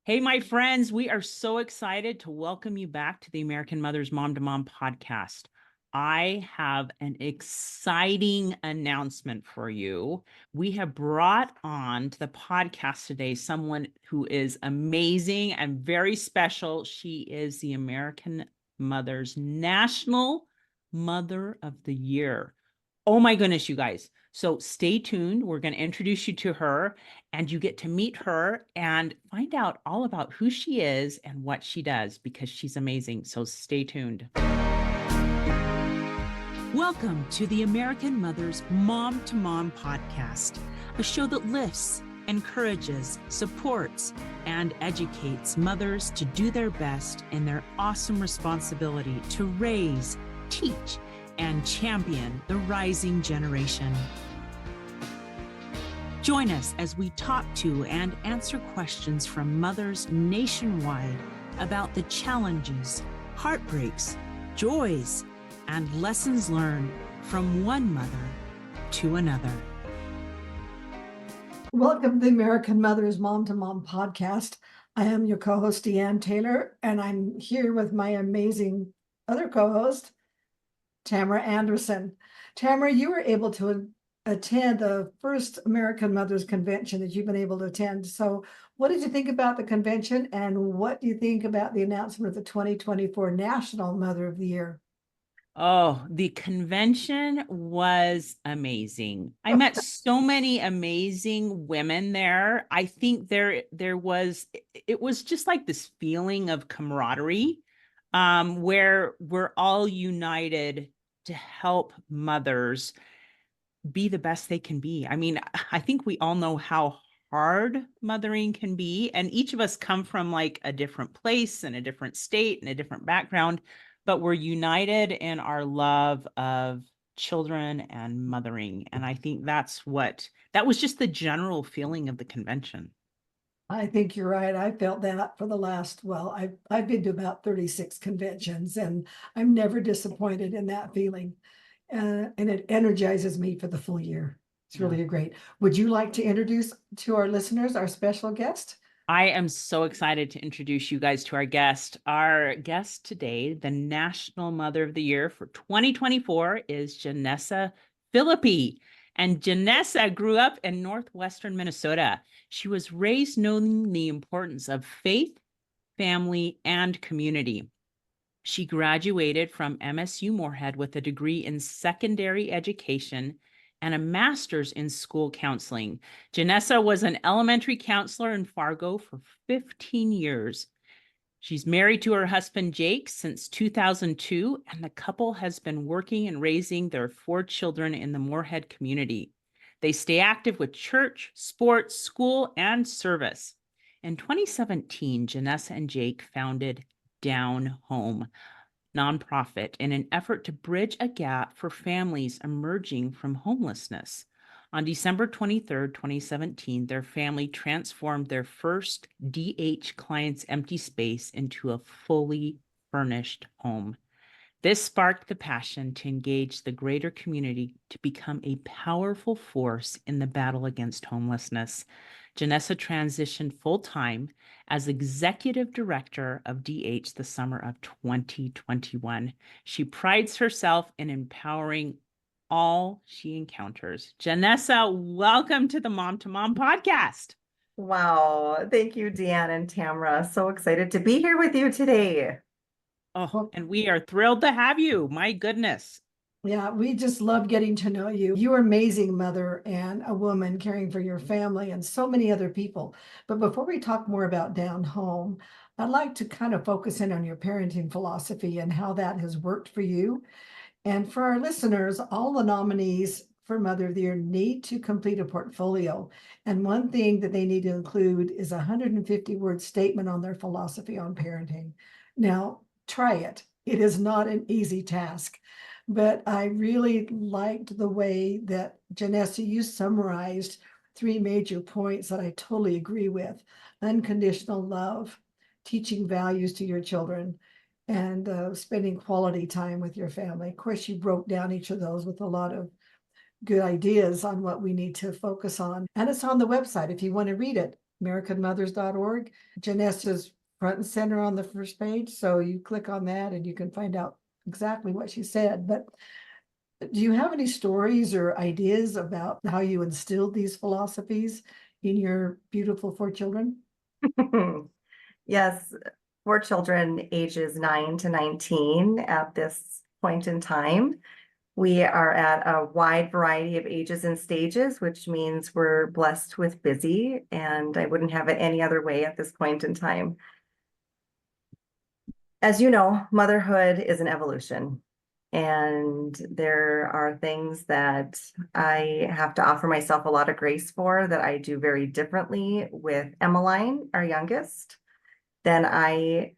Hey, my friends, we are so excited to welcome you back to the American Mothers Mom to Mom podcast. I have an exciting announcement for you. We have brought on to the podcast today someone who is amazing and very special. She is the American Mothers National Mother of the Year. Oh my goodness, you guys. So stay tuned. We're going to introduce you to her and you get to meet her and find out all about who she is and what she does because she's amazing. So stay tuned. Welcome to the American Mothers Mom to Mom podcast, a show that lifts, encourages, supports, and educates mothers to do their best in their awesome responsibility to raise, teach, and champion the rising generation. Join us as we talk to and answer questions from mothers nationwide about the challenges, heartbreaks, joys, and lessons learned from one mother to another. Welcome to the American Mothers Mom to Mom podcast. I am your co-host, Deanne Taylor, and I'm here with my amazing other co-host, Tamara Anderson. Tamara, you were able to attend the first American Mothers Convention that you've been able to attend. So what did you think about the convention, and what do you think about the announcement of the 2024 National Mother of the Year? Oh, the convention was amazing. I met so many amazing women there. I think it was just like this feeling of camaraderie, where we're all united to help mothers be the best they can be. I mean, I think we all know how hard mothering can be, and each of us come from like a different place and a different state and a different background, but we're united in our love of children and mothering. And I think that was just the general feeling of the convention. I think you're right. I felt that for the last, I've been to about 36 conventions, and I'm never disappointed in that feeling. And it energizes me for the full year. It's really great. Would you like to introduce to our listeners our special guest? I am so excited to introduce you guys to our guest. Our guest today, the National Mother of the Year for 2024, is Jenessa Fillipi. And Jenessa grew up in northwestern Minnesota. She was raised knowing the importance of faith, family, and community. She graduated from MSU Moorhead with a degree in secondary education and a master's in school counseling. Jenessa was an elementary counselor in Fargo for 15 years. She's married to her husband, Jake, since 2002, and the couple has been working and raising their 4 children in the Moorhead community. They stay active with church, sports, school, and service. In 2017, Jenessa and Jake founded Down Home nonprofit in an effort to bridge a gap for families emerging from homelessness. On December 23rd, 2017, their family transformed their first DH client's empty space into a fully furnished home. This sparked the passion to engage the greater community to become a powerful force in the battle against homelessness. Jenessa transitioned full-time as executive director of DH the summer of 2021. She prides herself in empowering all she encounters. Jenessa, welcome to the Mom to Mom podcast. Wow. Thank you, Deanne and Tamara. So excited to be here with you today. Oh, and we are thrilled to have you. My goodness. Yeah, we just love getting to know you. You're an amazing mother and a woman caring for your family and so many other people. But before we talk more about Down Home, I'd like to kind of focus in on your parenting philosophy and how that has worked for you. And for our listeners, all the nominees for Mother of the Year need to complete a portfolio. And one thing that they need to include is a 150-word statement on their philosophy on parenting. Now, try it. It is not an easy task. But I really liked the way that Jenessa, you summarized 3 major points that I totally agree with: unconditional love, teaching values to your children, and spending quality time with your family. Of course, you broke down each of those with a lot of good ideas on what we need to focus on. And it's on the website if you want to read it. AmericanMothers.org. Jenessa's front and center on the first page. So you click on that and you can find out exactly what she said. But do you have any stories or ideas about how you instilled these philosophies in your beautiful 4 children? Yes, 4 children, ages 9 to 19 at this point in time. We are at a wide variety of ages and stages, which means we're blessed with busy, and I wouldn't have it any other way at this point in time. As you know, motherhood is an evolution, and there are things that I have to offer myself a lot of grace for that I do very differently with Emmeline, our youngest, than I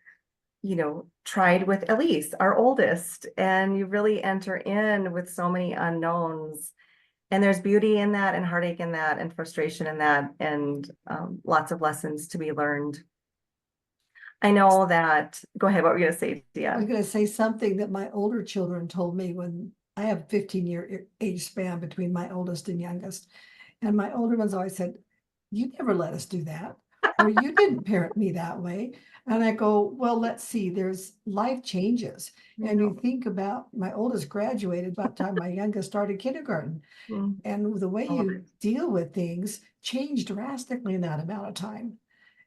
tried with Elise, our oldest. And you really enter in with so many unknowns. And there's beauty in that, and heartache in that, and frustration in that, and lots of lessons to be learned. I know that, go ahead, what were you gonna say, I was Dia? going to say something that my older children told me when I have a 15-year age span between my oldest and youngest. And my older ones always said, "You never let us do that," or "You didn't parent me that way." And I go, well, let's see, there's life changes. And you think about my oldest graduated about the time my youngest started kindergarten. Mm, And the way all of you it. deal with things changed drastically in that amount of time.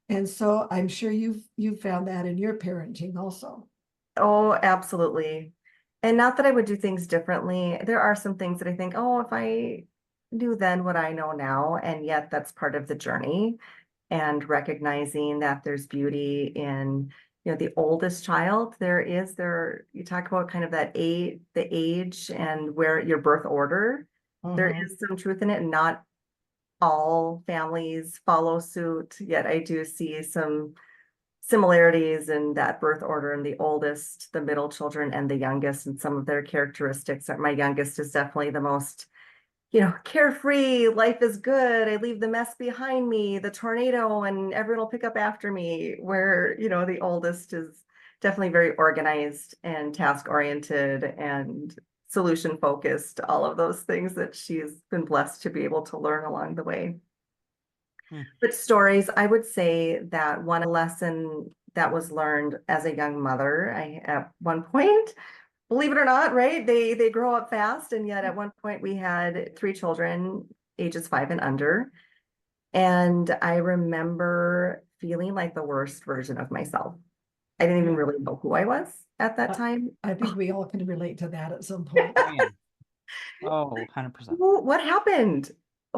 And so I'm sure you've found that in your parenting also. Oh, absolutely. And not that I would do things differently. There are some things that I think, oh, if I knew then what I know now, and yet that's part of the journey. And recognizing that there's beauty in, the oldest child. You talk about kind of that age, the age and where your birth order, there Mhm. is some truth in it, and not all families follow suit, yet I do see some similarities in that birth order in the oldest, the middle children, and the youngest, and some of their characteristics. My youngest is definitely the most, carefree, life is good. I leave the mess behind me, the tornado, and everyone will pick up after me. Where, the oldest is definitely very organized and task oriented and solution focused, all of those things that she's been blessed to be able to learn along the way. Hmm. But stories, I would say that one lesson that was learned as a young mother, at one point, believe it or not, right? They grow up fast, and yet at one point we had 3 children, ages 5 and under. And I remember feeling like the worst version of myself. I didn't even really know who I was at that time. I think we all can relate to that at some point. Oh, yeah. Oh, 100%. What happened?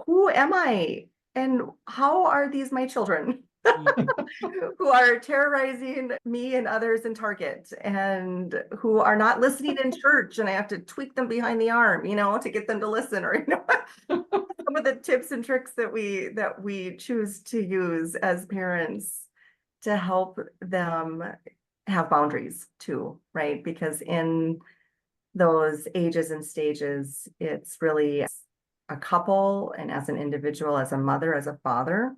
Who am I? And how are these my children? Mhm. Who are terrorizing me and others in Target, and who are not listening in church, and I have to tweak them behind the arm, to get them to listen, or some of the tips and tricks that we choose to use as parents to help them have boundaries too, right? Because in those ages and stages, it's really a couple, and as an individual, as a mother, as a father,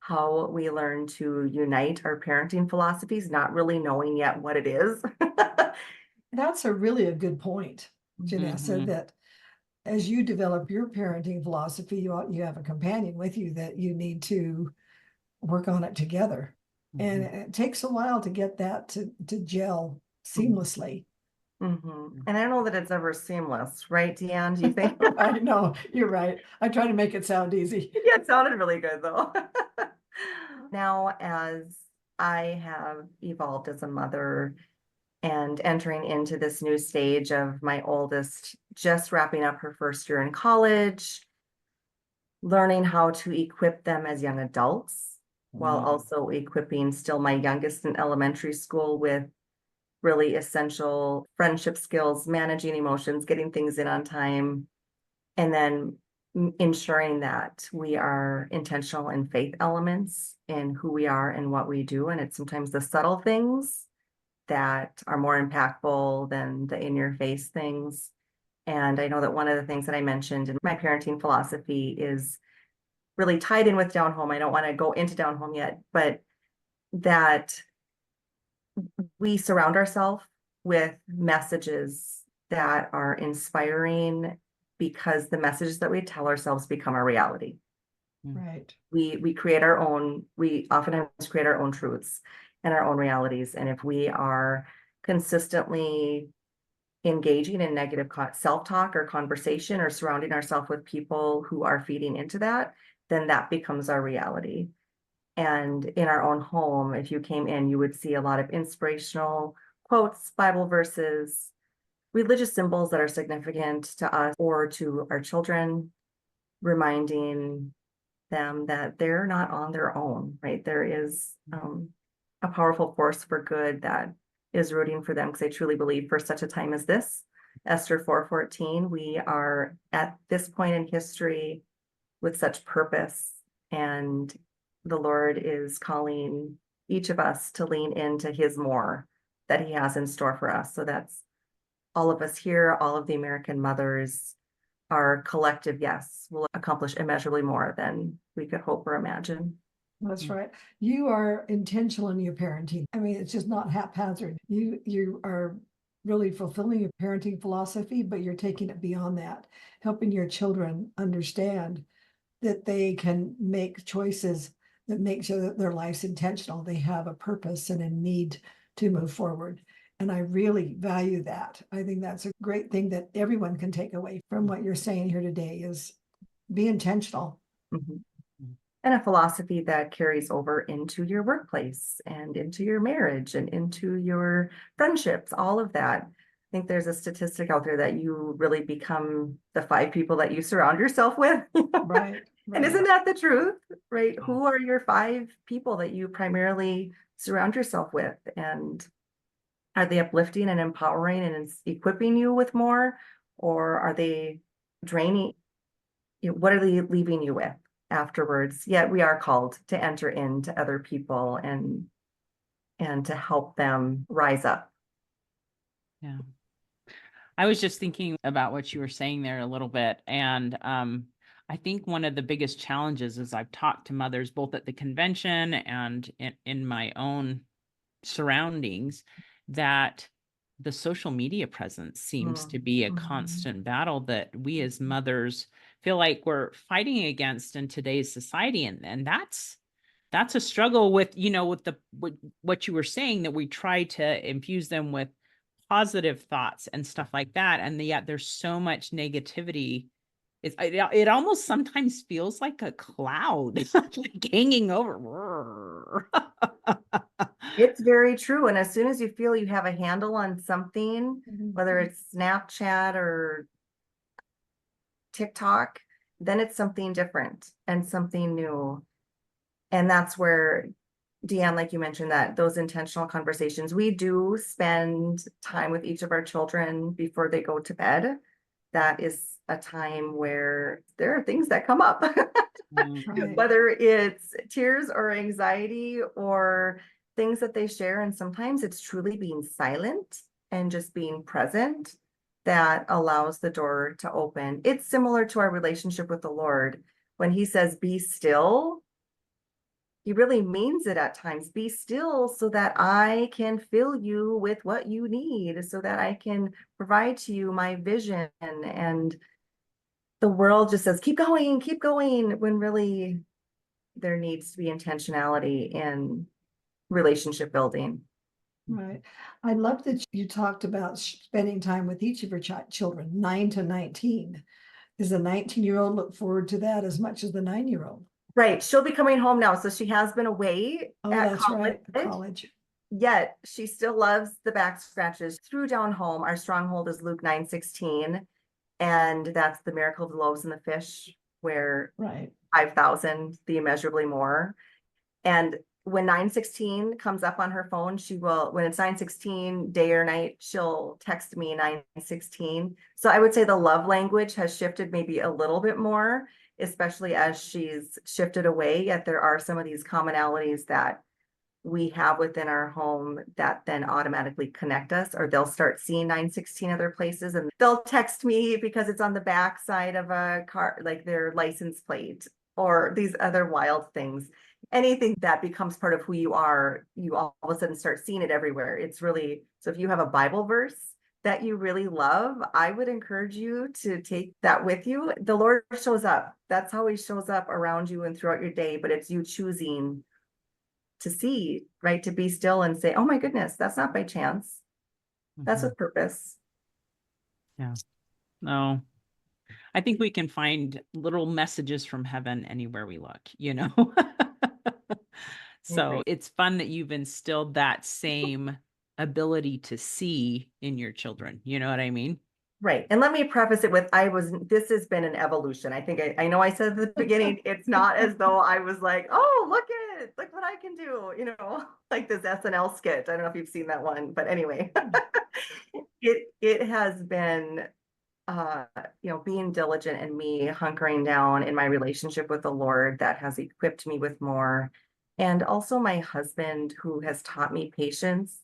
how we learn to unite our parenting philosophies, not really knowing yet what it is. That's really a good point, Janessa, Mhm. that as you develop your parenting philosophy, you have a companion with you that you need to work on it together. And Mhm. it takes a while to get that to gel seamlessly. And I don't know that it's ever seamless, right, Deanne? Do you think? I know, you're right. I try to make it sound easy. Yeah, it sounded really good though. Now, as I have evolved as a mother and entering into this new stage of my oldest just wrapping up her first year in college, learning how to equip them as young adults, while also equipping still my youngest in elementary school with really essential friendship skills, managing emotions, getting things in on time, and then ensuring that we are intentional in faith elements in who we are and what we do. And it's sometimes the subtle things that are more impactful than the in your face things. And I know that one of the things that I mentioned in my parenting philosophy is really tied in with down home. I don't want to go into down home yet, but that we surround ourselves with messages that are inspiring, because the messages that we tell ourselves become our reality. Right. We create our own, we oftentimes create our own truths and our own realities. And if we are consistently engaging in negative self-talk or conversation, or surrounding ourselves with people who are feeding into that, then that becomes our reality. And in our own home, if you came in, you would see a lot of inspirational quotes, Bible verses, religious symbols that are significant to us or to our children, reminding them that they're not on their own, right? There is a powerful force for good that is rooting for them, because I truly believe for such a time as this, Esther 4:14, we are at this point in history with such purpose, and the Lord is calling each of us to lean into his more that he has in store for us. So that's all of us here, all of the American mothers, our collective yes will accomplish immeasurably more than we could hope or imagine. That's right. You are intentional in your parenting. I mean, it's just not haphazard. You are really fulfilling your parenting philosophy, but you're taking it beyond that, helping your children understand that they can make choices that make sure that their life's intentional. They have a purpose and a need to move forward. And I really value that. I think that's a great thing that everyone can take away from what you're saying here today is be intentional. Mm-hmm. And a philosophy that carries over into your workplace and into your marriage and into your friendships, all of that. I think there's a statistic out there that you really become the 5 people that you surround yourself with. Right. And isn't that the truth, right? Who are your 5 people that you primarily surround yourself with? And are they uplifting and empowering and equipping you with more? Or are they draining? What are they leaving you with afterwards? Yet we are called to enter into other people and to help them rise up. Yeah. I was just thinking about what you were saying there a little bit. And I think one of the biggest challenges is I've talked to mothers both at the convention and in my own surroundings, that the social media presence seems to be a constant battle that we as mothers feel like we're fighting against in today's society. And that's a struggle with, with what you were saying, that we try to infuse them with positive thoughts and stuff like that. And yet there's so much negativity. It almost sometimes feels like a cloud like hanging over. It's very true. And as soon as you feel you have a handle on something, whether it's Snapchat or TikTok, then it's something different and something new. And that's where, Deanne, like you mentioned, that those intentional conversations, we do spend time with each of our children before they go to bed. That is a time where there are things that come up, Right. whether it's tears or anxiety or things that they share. And sometimes it's truly being silent and just being present that allows the door to open. It's similar to our relationship with the Lord. When he says, be still, he really means it at times. Be still so that I can fill you with what you need, so that I can provide to you my vision. And the world just says, keep going, when really there needs to be intentionality in relationship building. Right. I love that you talked about spending time with each of your children, 9 to 19. Does the 19-year-old look forward to that as much as the 9-year-old? Right. She'll be coming home now. So she has been away Oh, at that's right. college. Yet she still loves the back scratches through down home. Our stronghold is Luke 9:16. And that's the miracle of the loaves and the fish, where Right. 5,000, the immeasurably more. And when 9:16 comes up on her phone, she will, when it's 9:16 day or night, she'll text me 9:16. So I would say the love language has shifted maybe a little bit more, especially as she's shifted away. Yet there are some of these commonalities that we have within our home that then automatically connect us, or they'll start seeing 9:16 other places and they'll text me because it's on the back side of a car, like their license plate, or these other wild things. Anything that becomes part of who you are, you all of a sudden start seeing it everywhere. It's really, so if you have a Bible verse that you really love, I would encourage you to take that with you. The Lord shows up. That's how he shows up around you and throughout your day, but it's you choosing to see, right? To be still and say, oh my goodness, that's not by chance. That's Mhm. with purpose. Yeah. No, I think we can find little messages from heaven anywhere we look, you know? So Right. it's fun that you've instilled that same ability to see in your children. You know what I mean? Right. And let me preface it with this has been an evolution. I think I know I said at the beginning, it's not as though I was like, oh, look what I can do, like this SNL skit. I don't know if you've seen that one, but anyway, it has been uh, being diligent and me hunkering down in my relationship with the Lord that has equipped me with more. And also my husband who has taught me patience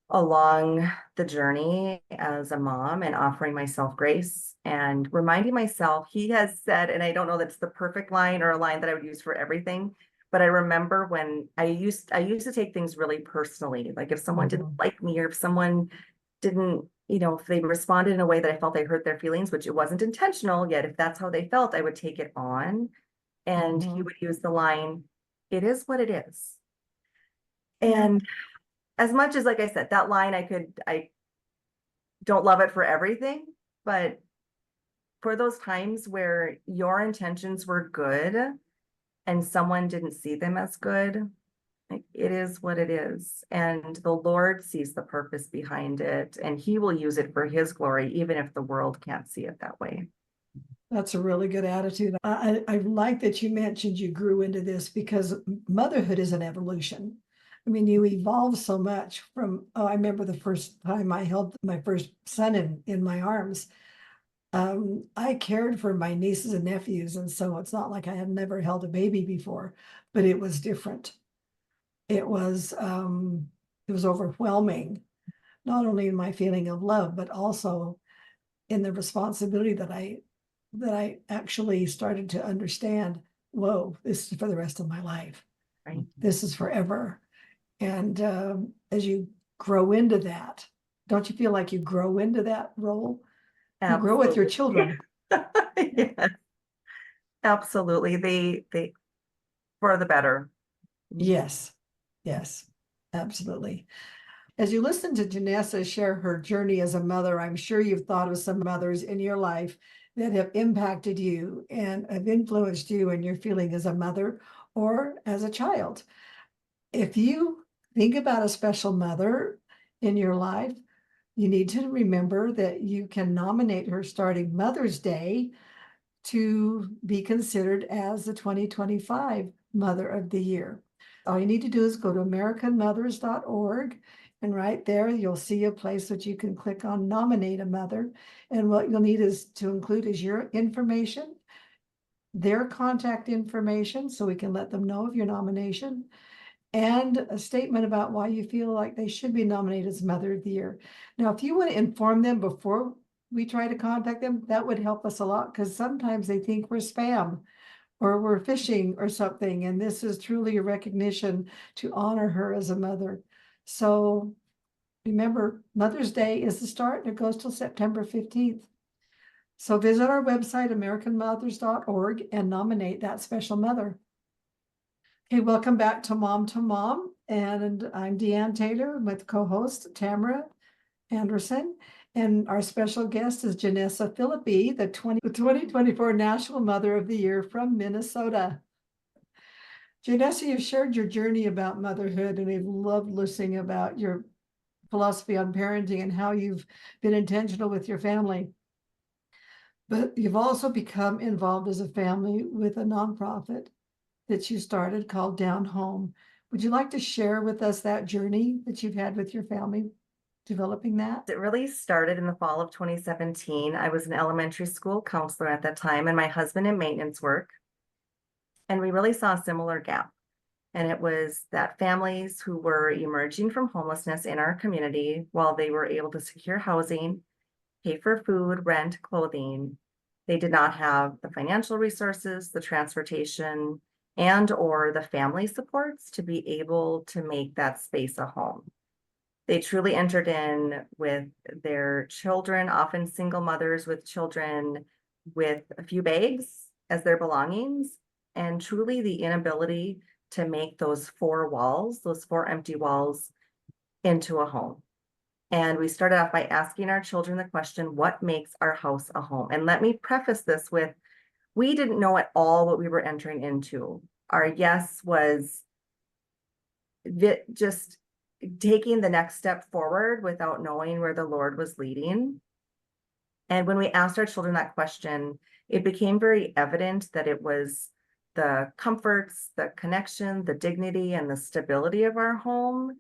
along the journey as a mom and offering myself grace and reminding myself, he has said, and I don't know that's the perfect line or a line that I would use for everything, but I remember when I used to take things really personally. Like if someone didn't like me or if someone didn't, if they responded in a way that I felt I hurt their feelings, which it wasn't intentional, yet if that's how they felt, I would take it on. And he would use the line, it is what it is. And as much as, like I said, that line, I don't love it for everything, but for those times where your intentions were good and someone didn't see them as good, like, it is what it is. And the Lord sees the purpose behind it, and he will use it for his glory, even if the world can't see it that way. That's a really good attitude. I like that you mentioned you grew into this because motherhood is an evolution. I mean, you evolve so much from, I remember the first time I held my first son in my arms. I cared for my nieces and nephews, and so it's not like I had never held a baby before, but it was different. It was overwhelming, not only in my feeling of love, but also in the responsibility that I actually started to understand, whoa, this is for the rest of my life. Right. This is forever. And as you grow into that, don't you feel like you grow into that role? You grow with your children. Yes, absolutely. They for the better. Yes, yes, absolutely. As you listen to Jenessa share her journey as a mother, I'm sure you've thought of some mothers in your life that have impacted you and have influenced you in your feeling as a mother or as a child. If you think about a special mother in your life, you need to remember that you can nominate her starting Mother's Day to be considered as the 2025 Mother of the Year. All you need to do is go to AmericanMothers.org, and right there you'll see a place that you can click on Nominate a Mother. And what you'll need is to include is your information, their contact information, so we can let them know of your nomination, and a statement about why you feel like they should be nominated as Mother of the Year. Now, if you want to inform them before we try to contact them, that would help us a lot because sometimes they think we're spam or we're phishing or something. And this is truly a recognition to honor her as a mother. So remember, Mother's Day is the start and it goes till September 15th. So visit our website, AmericanMothers.org, and nominate that special mother. Okay, welcome back to Mom, and I'm Deanne Taylor with co-host Tamara Anderson, and our special guest is Jenessa Fillipi, the 2024 National Mother of the Year from Minnesota. Jenessa, you've shared your journey about motherhood, and we've loved listening about your philosophy on parenting and how you've been intentional with your family. But you've also become involved as a family with a nonprofit that you started called Down Home. Would you like to share with us that journey that you've had with your family developing that? It really started in the fall of 2017. I was an elementary school counselor at that time, and my husband in maintenance work. And we really saw a similar gap. And it was that families who were emerging from homelessness in our community, while they were able to secure housing, pay for food, rent, clothing, they did not have the financial resources, the transportation, and or the family supports to be able to make that space a home. They truly entered in with their children, often single mothers with children, with a few bags as their belongings, and truly the inability to make those four walls, those four empty walls, into a home. And we started off by asking our children the question, what makes our house a home? And let me preface this with, we didn't know at all what we were entering into. Our yes was just taking the next step forward without knowing where the Lord was leading. And when we asked our children that question, it became very evident that it was the comforts, the connection, the dignity, and the stability of our home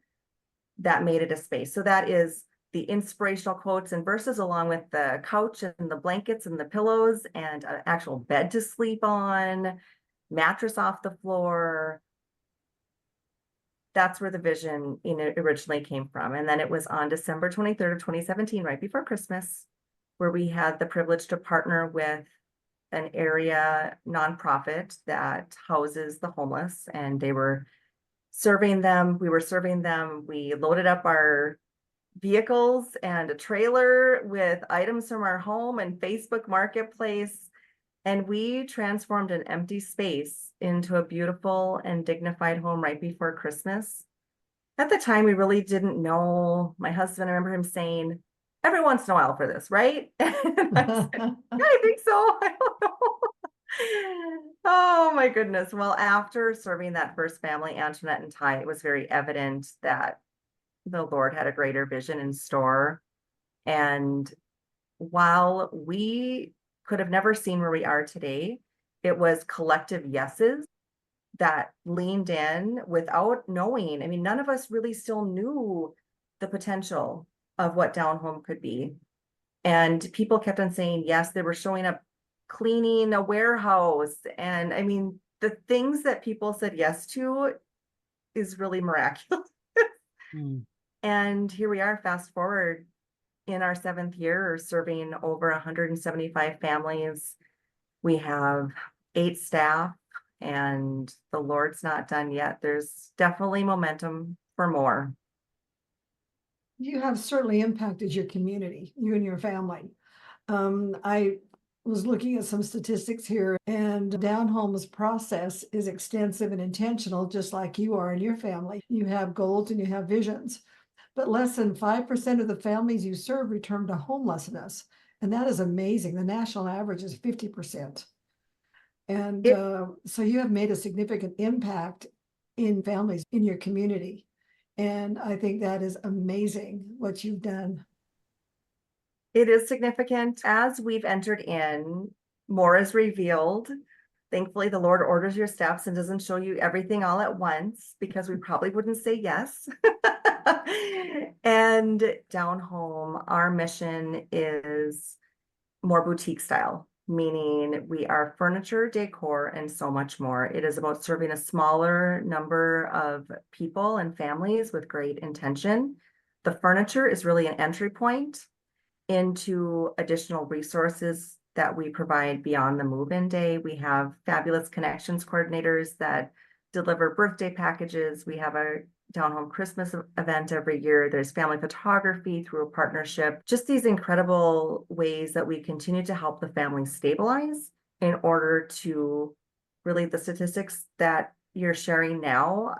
that made it a space. So that is the inspirational quotes and verses, along with the couch and the blankets and the pillows and an actual bed to sleep on, mattress off the floor. That's where the vision originally came from. And then it was on December 23rd of 2017, right before Christmas, where we had the privilege to partner with an area nonprofit that houses the homeless, and they were serving them. We were serving them. We loaded up our vehicles and a trailer with items from our home and Facebook Marketplace, and we transformed an empty space into a beautiful and dignified home right before Christmas. At the time, we really didn't know. My husband, I remember him saying, every once in a while for this, right? And I said, yeah, I think so. I don't know. Oh my goodness. Well, after serving that first family, Antoinette and Ty, it was very evident that the Lord had a greater vision in store. And while we could have never seen where we are today, it was collective yeses that leaned in without knowing. I mean, none of us really still knew the potential of what Down Home could be. And people kept on saying yes. They were showing up cleaning a warehouse. And I mean, the things that people said yes to is really miraculous. Mm. And here we are, fast forward in our 7th year, serving over 175 families. We have 8 staff, and the Lord's not done yet. There's definitely momentum for more. You have certainly impacted your community, you and your family. I was looking at some statistics here, and Down Home's process is extensive and intentional, just like you are in your family. You have goals and you have visions, but less than 5% of the families you serve return to homelessness. And that is amazing. The national average is 50%. And so you have made a significant impact in families in your community. And I think that is amazing what you've done. It is significant. As we've entered in, more is revealed. Thankfully, the Lord orders your steps and doesn't show you everything all at once, because we probably wouldn't say yes. And Down Home, our mission is more boutique style, meaning we are furniture, decor, and so much more. It is about serving a smaller number of people and families with great intention. The furniture is really an entry point into additional resources that we provide beyond the move-in day. We have fabulous connections coordinators that deliver birthday packages. We have a Down Home Christmas event every year. There's family photography through a partnership. Just these incredible ways that we continue to help the family stabilize in order to really, the statistics that you're sharing now,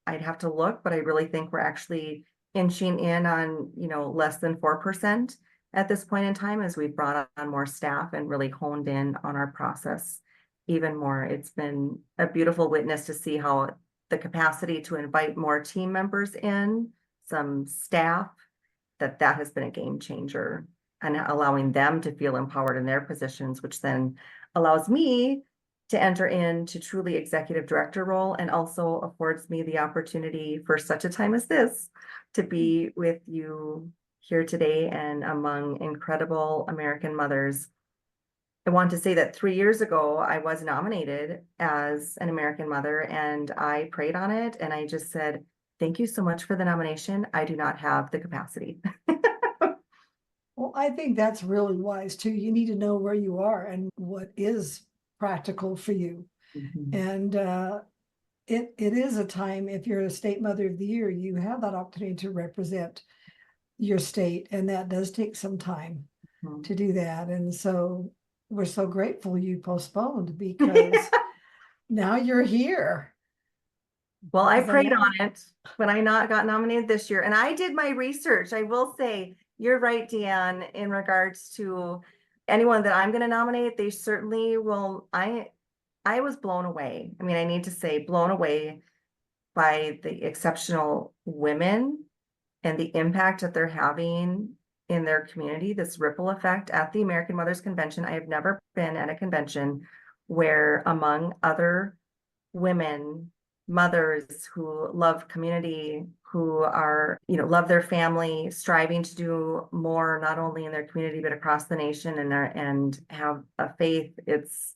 I'd have to look, but I really think we're actually inching in on, less than 4% at this point in time, as we've brought on more staff and really honed in on our process even more. It's been a beautiful witness to see how the capacity to invite more team members in, some staff, that has been a game changer, and allowing them to feel empowered in their positions, which then allows me to enter into truly executive director role, and also affords me the opportunity for such a time as this to be with you here today and among incredible American mothers. I want to say that 3 years ago, I was nominated as an American mother, and I prayed on it, and I just said, thank you so much for the nomination. I do not have the capacity. Well, I think that's really wise too. You need to know where you are and what is practical for you. Mhm. And it is a time, if you're a state mother of the year, you have that opportunity to represent your state, and that does take some time Mhm. to do that. And so we're so grateful you postponed, because now you're here. Well, I Because I prayed know, on it when I not got nominated this year, and I did my research. I will say, you're right, Deanne, in regards to anyone that I'm going to nominate, they certainly will. I was blown away. I mean, I need to say blown away by the exceptional women and the impact that they're having in their community, this ripple effect at the American Mothers Convention. I have never been at a convention where, among other women, mothers who love community, who are, love their family, striving to do more, not only in their community, but across the nation, and have a faith. It's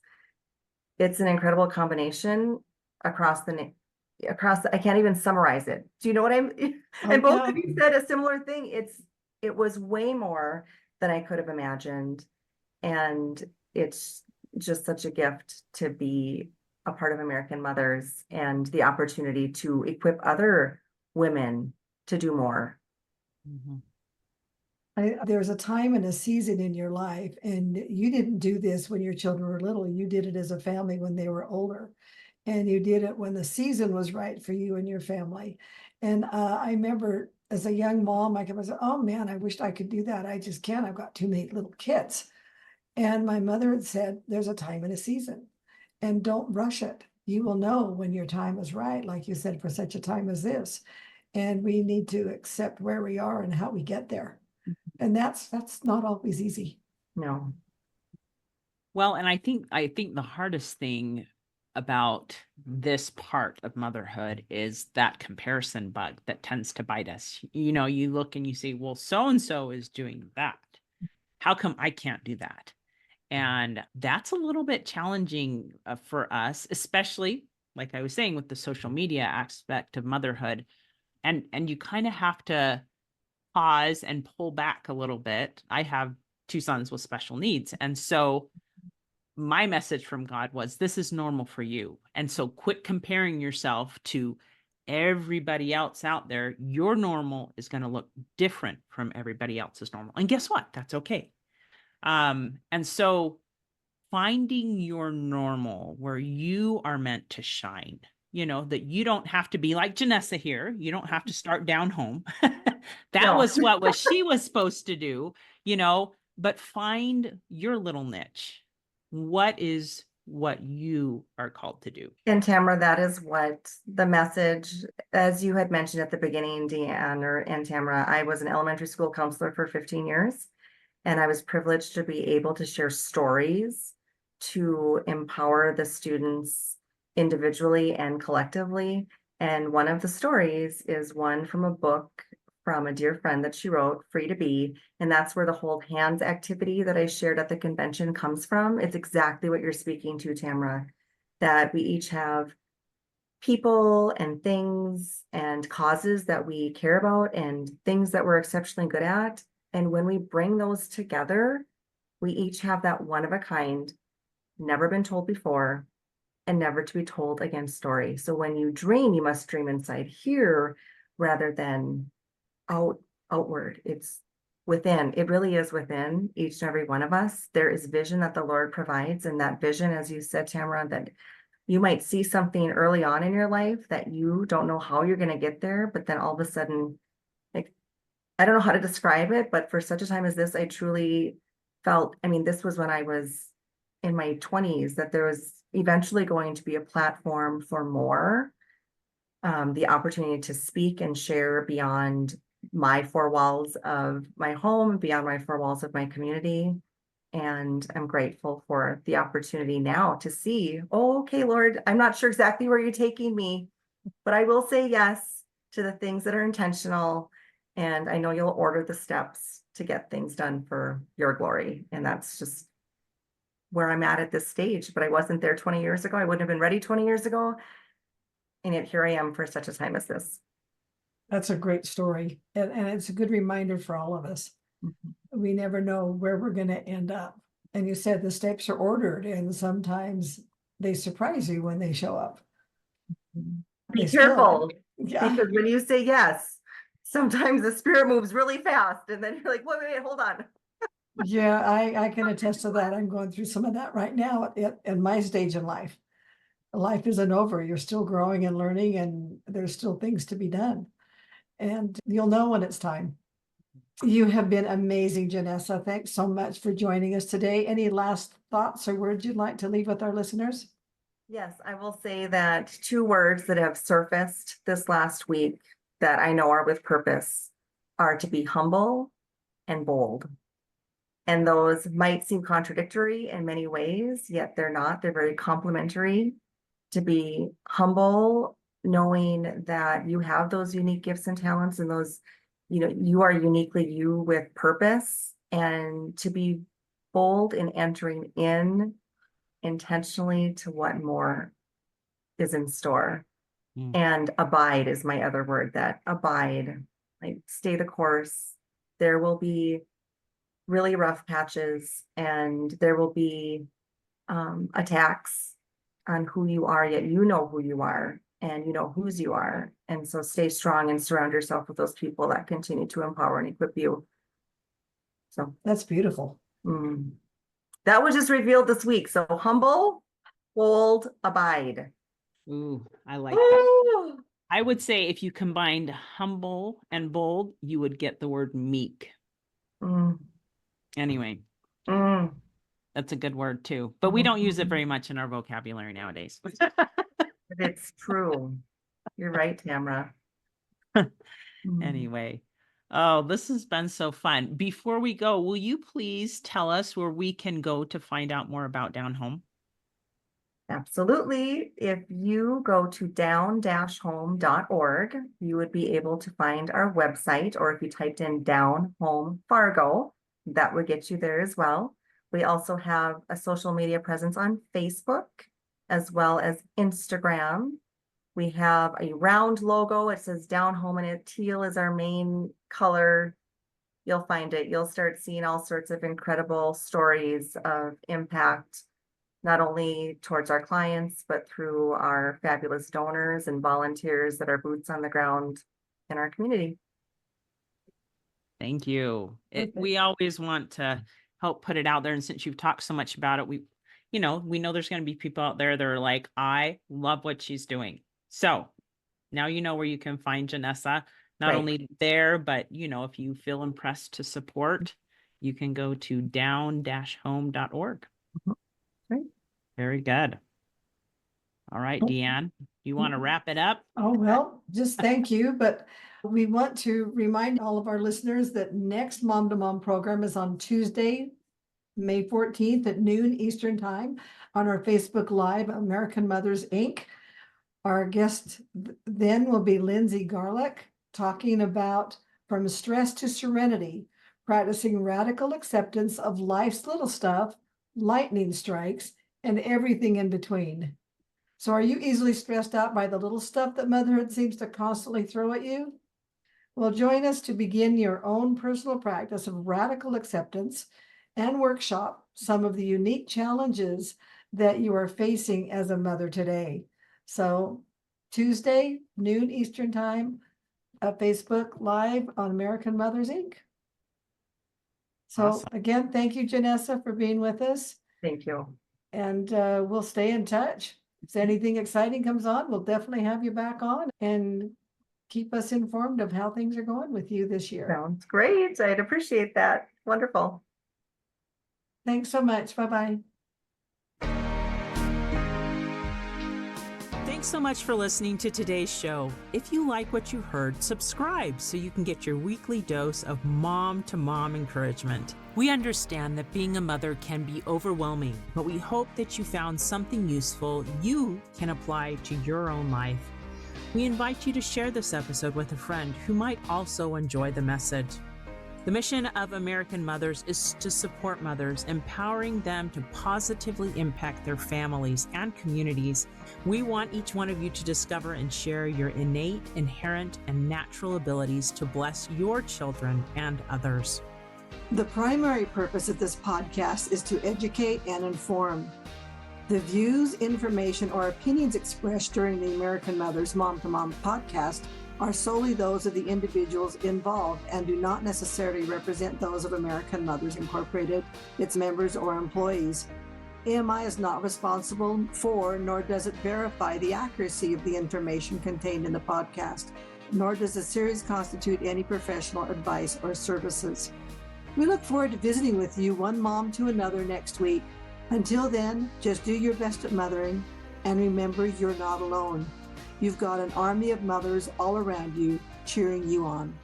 an incredible combination across I can't even summarize it. Do you know what I'm, oh and both yeah, of you said a similar thing. It was way more than I could have imagined. And it's just such a gift to be a part of American Mothers, and the opportunity to equip other women to do more. Mhm. there's a time and a season in your life, and you didn't do this when your children were little. You did it as a family when they were older, and you did it when the season was right for you and your family. And I remember as a young mom, I was, oh man, I wished I could do that. I just can't. I've got too many little kids. And my mother had said, there's a time and a season, and don't rush it. You will know when your time is right, like you said, for such a time as this. And we need to accept where we are and how we get there. And that's not always easy. No, Well, and I think the hardest thing about this part of motherhood is that comparison bug that tends to bite us. You look and you say, well, so and so is doing that. How come I can't do that? And that's a little bit challenging for us, especially like I was saying with the social media aspect of motherhood. And you kind of have to pause and pull back a little bit. I have two sons with special needs, and so my message from God was, this is normal for you. And so quit comparing yourself to everybody else out there. Your normal is going to look different from everybody else's normal. And guess what? That's okay. And so finding your normal where you are meant to shine, that you don't have to be like Jenessa here. You don't have to start down home. That no. was what she was supposed to do, but find your little niche. What you are called to do. And Tamara, that is what the message, as you had mentioned at the beginning, Deanne and Tamara, I was an elementary school counselor for 15 years, and I was privileged to be able to share stories to empower the students individually and collectively. And one of the stories is one from a book from a dear friend that she wrote, Free to Be. And that's where the hold hands activity that I shared at the convention comes from. It's exactly what you're speaking to, Tamara, that we each have people and things and causes that we care about and things that we're exceptionally good at. And when we bring those together, we each have that one of a kind, never been told before, and never to be told again story. So when you dream, you must dream inside here rather than outward. It's within. It really is within each and every one of us. There is vision that the Lord provides, and that vision, as you said, Tamara, that you might see something early on in your life that you don't know how you're going to get there, but then all of a sudden, like, I don't know how to describe it, but for such a time as this, I truly felt, I mean, this was when I was in my 20s, that there was eventually going to be a platform for more, the opportunity to speak and share beyond my four walls of my home, beyond my four walls of my community. And I'm grateful for the opportunity now to see, oh, okay, Lord, I'm not sure exactly where you're taking me, but I will say yes to the things that are intentional. And I know you'll order the steps to get things done for your glory. And that's just where I'm at this stage. But I wasn't there 20 years ago. I wouldn't have been ready 20 years ago. And yet here I am for such a time as this. That's a great story. And it's a good reminder for all of us. Mhm. We never know where we're going to end up. And you said the steps are ordered, and sometimes they surprise you when they show up. Be They still- careful, Yeah. because when you say yes, sometimes the spirit moves really fast and then you're like, wait, hold on. Yeah, I can attest to that. I'm going through some of that right now in my stage in life. Life isn't over. You're still growing and learning, and there's still things to be done. And you'll know when it's time. You have been amazing, Jenessa. Thanks so much for joining us today. Any last thoughts or words you'd like to leave with our listeners? Yes, I will say that 2 words that have surfaced this last week that I know are with purpose are to be humble and bold. And those might seem contradictory in many ways, yet they're not. They're very complementary. To be humble, knowing that you have those unique gifts and talents, and those, you are uniquely you with purpose, and to be bold in entering in intentionally to what more is in store. Mm. And abide is my other word, that abide, like stay the course. There will be really rough patches, and there will be attacks on who you are, yet you know who you are and you know whose you are. And so stay strong and surround yourself with those people that continue to empower and equip you. So That's beautiful. that was just revealed this week. So humble, bold, abide. Ooh, I like that. I would say if you combined humble and bold, you would get the word meek. Mm, Anyway, mm. that's a good word too, but we don't use it very much in our vocabulary nowadays. It's true. You're right, Tamra. Anyway, oh, this has been so fun. Before we go, will you please tell us where we can go to find out more about Down Home? Absolutely. If you go to down-home.org, you would be able to find our website, or if you typed in Down Home Fargo, that would get you there as well. We also have a social media presence on Facebook as well as Instagram. We have a round logo. It says Down Home, and teal is our main color. You'll find it. You'll start seeing all sorts of incredible stories of impact, not only towards our clients, but through our fabulous donors and volunteers that are boots on the ground in our community. Thank you. Perfect. We always want to help put it out there. And since you've talked so much about it, we know there's going to be people out there that are like, I love what she's doing. So now you know where you can find Jenessa, not Right. only there, but if you feel impressed to support, you can go to down-home.org. Right. Very good. All right, Deanne, you want to wrap it up? Oh, well, just thank you. But we want to remind all of our listeners that next Mom to Mom program is on Tuesday, May 14th at noon Eastern Time on our Facebook Live, American Mothers, Inc. Our guest then will be Lindsay Garlick, talking about From Stress to Serenity, practicing radical acceptance of life's little stuff, lightning strikes, and everything in between. So are you easily stressed out by the little stuff that motherhood seems to constantly throw at you? Well, join us to begin your own personal practice of radical acceptance and workshop some of the unique challenges that you are facing as a mother today. So Tuesday, noon Eastern Time, Facebook Live on American Mothers, Inc. So Awesome. again, thank you, Jenessa, for being with us. Thank you. And we'll stay in touch. If anything exciting comes on, we'll definitely have you back on and keep us informed of how things are going with you this year. Sounds great. I'd appreciate that. Wonderful. Thanks so much. Bye-bye. Thanks so much for listening to today's show. If you like what you heard, subscribe so you can get your weekly dose of mom-to-mom encouragement. We understand that being a mother can be overwhelming, but we hope that you found something useful you can apply to your own life. We invite you to share this episode with a friend who might also enjoy the message. The mission of American Mothers is to support mothers, empowering them to positively impact their families and communities. We want each one of you to discover and share your innate, inherent, and natural abilities to bless your children and others. The primary purpose of this podcast is to educate and inform. The views, information, or opinions expressed during the American Mothers Mom to Mom podcast are solely those of the individuals involved and do not necessarily represent those of American Mothers Incorporated, its members, or employees. AMI is not responsible for, nor does it verify the accuracy of the information contained in the podcast, nor does the series constitute any professional advice or services. We look forward to visiting with you, one mom to another, next week. Until then, just do your best at mothering, and remember, you're not alone. You've got an army of mothers all around you cheering you on.